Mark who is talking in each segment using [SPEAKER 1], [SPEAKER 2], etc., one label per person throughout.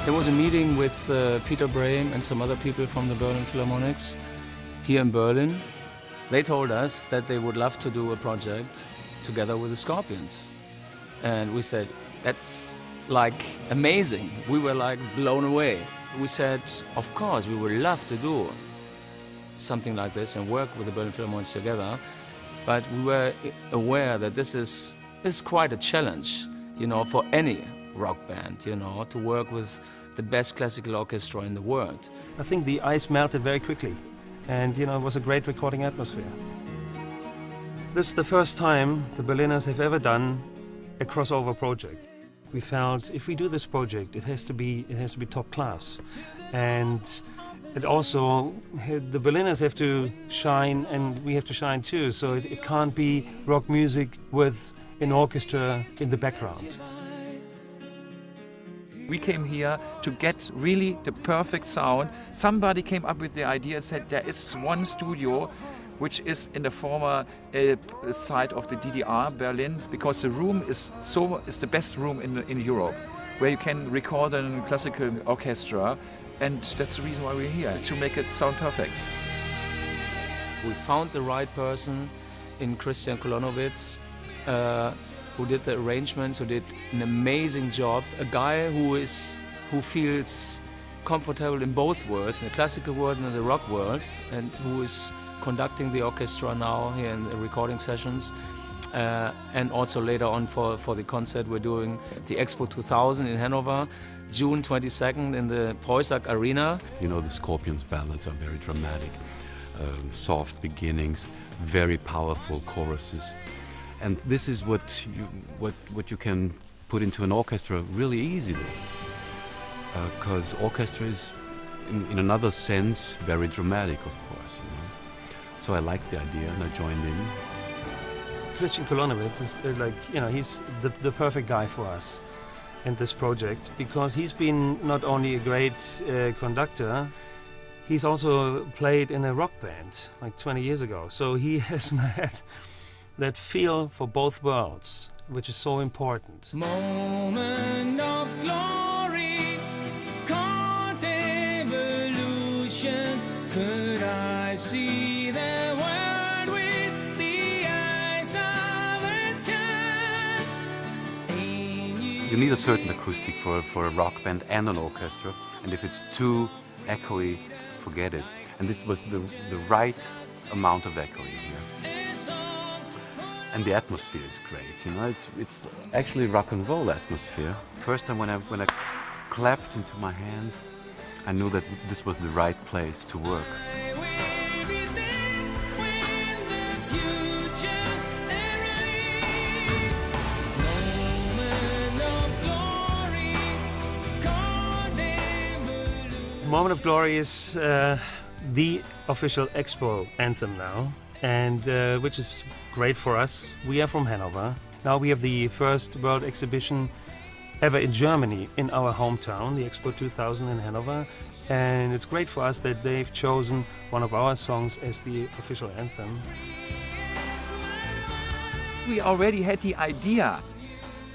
[SPEAKER 1] There was a meeting with Peter Brame and some other people from the Berlin Philharmonics here in Berlin. They told us that they would love to do a project together with the Scorpions. And we said, that's like amazing. We were like blown away. We said, of course, we would love to do something like this and work with the Berlin Philharmonic together. But we were aware that this is quite a challenge, for any rock band, to work with the best classical orchestra in the world.
[SPEAKER 2] I think the ice melted very quickly, and it was a great recording atmosphere. This is the first time the Berliners have ever done a crossover project. We felt if we do this project, it has to be top class, and it also the Berliners have to shine, and we have to shine too. So it can't be rock music with an orchestra in the background.
[SPEAKER 3] We came here to get really the perfect sound. Somebody came up with the idea and said there is one studio which is in the former side of the DDR, Berlin, because the room is the best room in Europe, where you can record a classical orchestra, and that's the reason why we're here, to make it sound perfect.
[SPEAKER 1] We found the right person in Christian Kolonovits, who did the arrangements, who did an amazing job. A guy who feels comfortable in both worlds, in the classical world and in the rock world, and who is conducting the orchestra now here in the recording sessions. And also later on for the concert we're doing the Expo 2000 in Hanover, June 22nd in the Preußag Arena.
[SPEAKER 4] The Scorpions ballads are very dramatic, soft beginnings, very powerful choruses. And this is what you can put into an orchestra really easily, because orchestra is, in another sense, very dramatic, of course. So I liked the idea and I joined in.
[SPEAKER 2] Christian Kolonovits is he's the perfect guy for us in this project, because he's been not only a great conductor, he's also played in a rock band like 20 years ago. So he has that feel for both worlds, which is so important.
[SPEAKER 5] Moment of glory, called evolution. Could I see the world with the eyes of a child?
[SPEAKER 4] You need a certain acoustic for a rock band and an orchestra, and if it's too echoey, forget it. And this was the right amount of echoing here. And the atmosphere is great, it's actually rock and roll atmosphere. First time when I clapped into my hands, I knew that this was the right place to work.
[SPEAKER 2] Moment of Glory is the official Expo anthem now, and which is great for us. We are from Hanover. Now we have the first world exhibition ever in Germany, in our hometown, the Expo 2000 in Hanover. And it's great for us that they've chosen one of our songs as the official anthem.
[SPEAKER 3] We already had the idea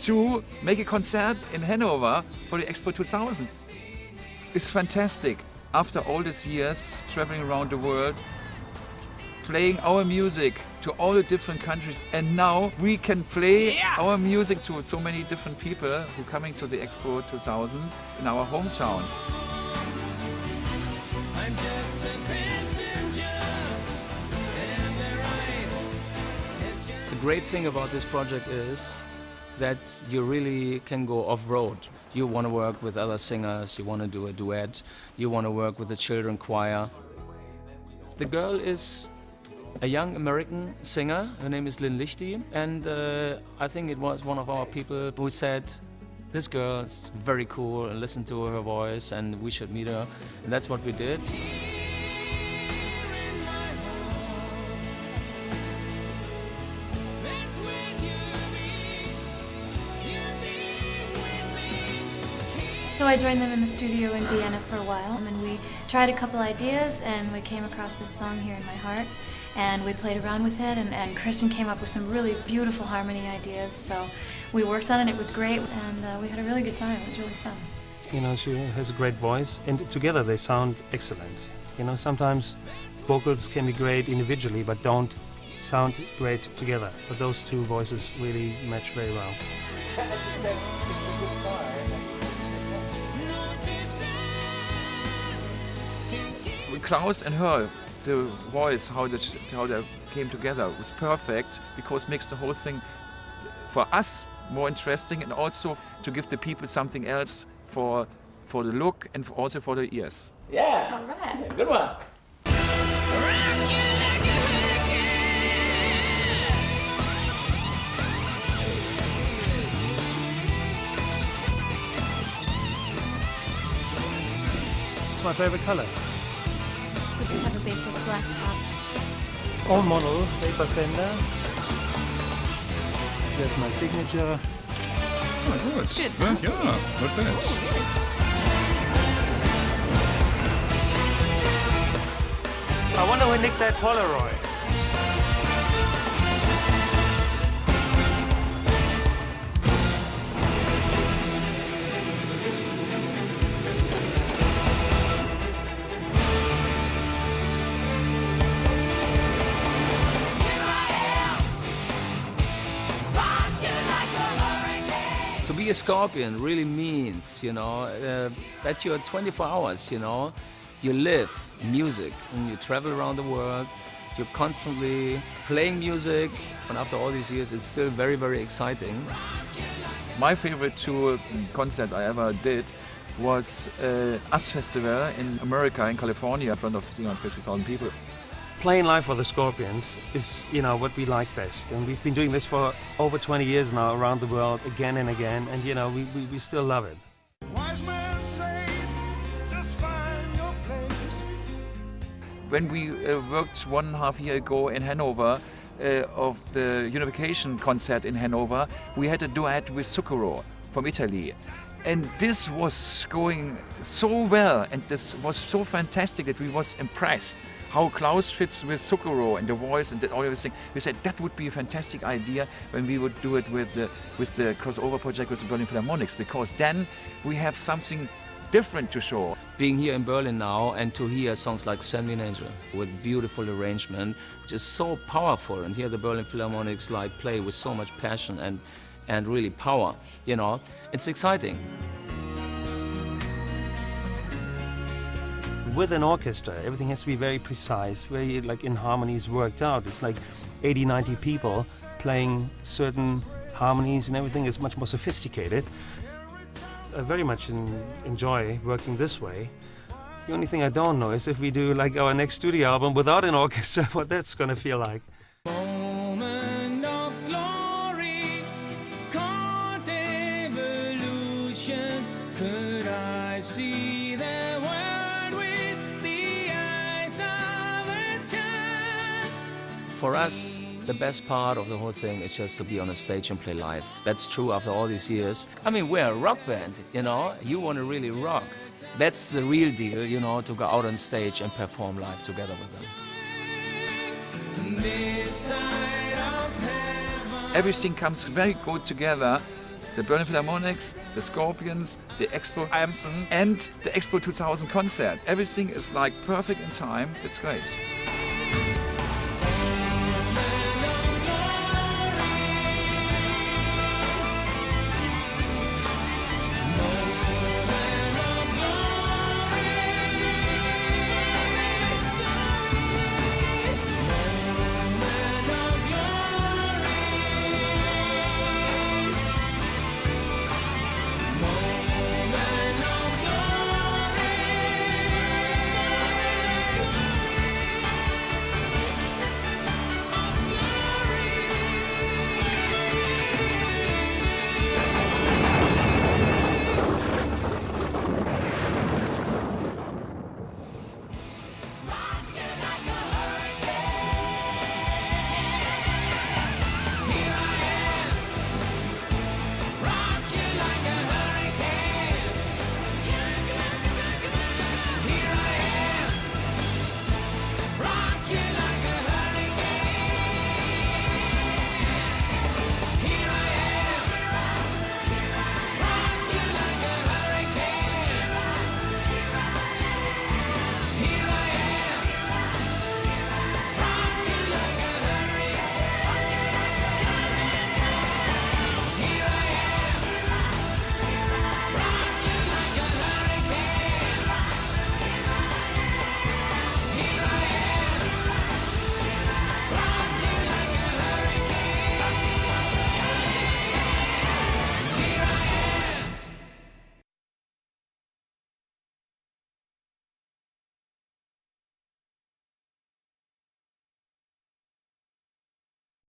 [SPEAKER 3] to make a concert in Hanover for the Expo 2000. It's fantastic. After all these years traveling around the world, playing our music to all the different countries, and now we can play our music to so many different people who are coming to the Expo 2000 in our hometown.
[SPEAKER 5] I'm just a passenger, and the ride is just...
[SPEAKER 1] The great thing about this project is that you really can go off-road. You want to work with other singers, you want to do a duet, you want to work with the children choir. The girl is a young American singer. Her name is Lynn Lichty, and I think it was one of our people who said, this girl is very cool, and listen to her voice, and we should meet her. And that's what we did.
[SPEAKER 6] So I joined them in the studio in Vienna for a while, and we tried a couple ideas, and we came across this song, Here in My Heart, and we played around with it, and Christian came up with some really beautiful harmony ideas, so we worked on it. It was great, and we had a really good time. It was really fun.
[SPEAKER 2] You know, she has a great voice, and together they sound excellent. You know, sometimes vocals can be great individually, but don't sound great together. But those two voices really match very well.
[SPEAKER 3] With Klaus and her, the voice, how they came together was perfect, because it makes the whole thing for us more interesting, and also to give the people something else for the look and also for the ears.
[SPEAKER 1] Yeah.
[SPEAKER 6] All right.
[SPEAKER 1] Good one.
[SPEAKER 2] It's my favorite color.
[SPEAKER 6] So just have a basic black top.
[SPEAKER 2] All model, paper fender. There's my signature.
[SPEAKER 7] Oh, gut.
[SPEAKER 6] Good,
[SPEAKER 7] Ja,
[SPEAKER 6] huh?
[SPEAKER 7] ja, not bad.
[SPEAKER 2] I wonder who nicked that Polaroid.
[SPEAKER 1] To be a scorpion really means, that you're 24 hours, You live music and you travel around the world. You're constantly playing music, and after all these years, it's still very, very exciting.
[SPEAKER 3] My favorite two concerts I ever did was US Festival in America, in California, in front of 350,000 people.
[SPEAKER 2] Playing live for the Scorpions is, what we like best. And we've been doing this for over 20 years now around the world, again and again. And, we still love it.
[SPEAKER 3] When we worked 1.5 years ago in Hanover of the Unification concert in Hanover, we had a duet with Zucchero from Italy. And this was going so well, and this was so fantastic that we was impressed how Klaus fits with Zucchero and the voice and all everything. We said that would be a fantastic idea when we would do it with the crossover project with the Berlin Philharmonics, because then we have something different to show.
[SPEAKER 1] Being here in Berlin now and to hear songs like Send Me an Angel with beautiful arrangement, which is so powerful, and hear the Berlin Philharmonics play with so much passion and really power, it's exciting.
[SPEAKER 2] With an orchestra, everything has to be very precise, very in harmonies worked out. It's like 80, 90 people playing certain harmonies, and everything is much more sophisticated. I very much enjoy working this way. The only thing I don't know is if we do our next studio album without an orchestra, what that's going to feel like.
[SPEAKER 5] Moment of glory, caught evolution. Could I see the world with the eyes of a child?
[SPEAKER 1] For us, the best part of the whole thing is just to be on a stage and play live. That's true after all these years. I mean, we're a rock band, You want to really rock. That's the real deal, to go out on stage and perform live together with them.
[SPEAKER 5] This side of heaven.
[SPEAKER 3] Everything comes very good together. The Berlin Philharmonics, the Scorpions, the Expo Amson, and the Expo 2000 concert. Everything is perfect in time. It's great.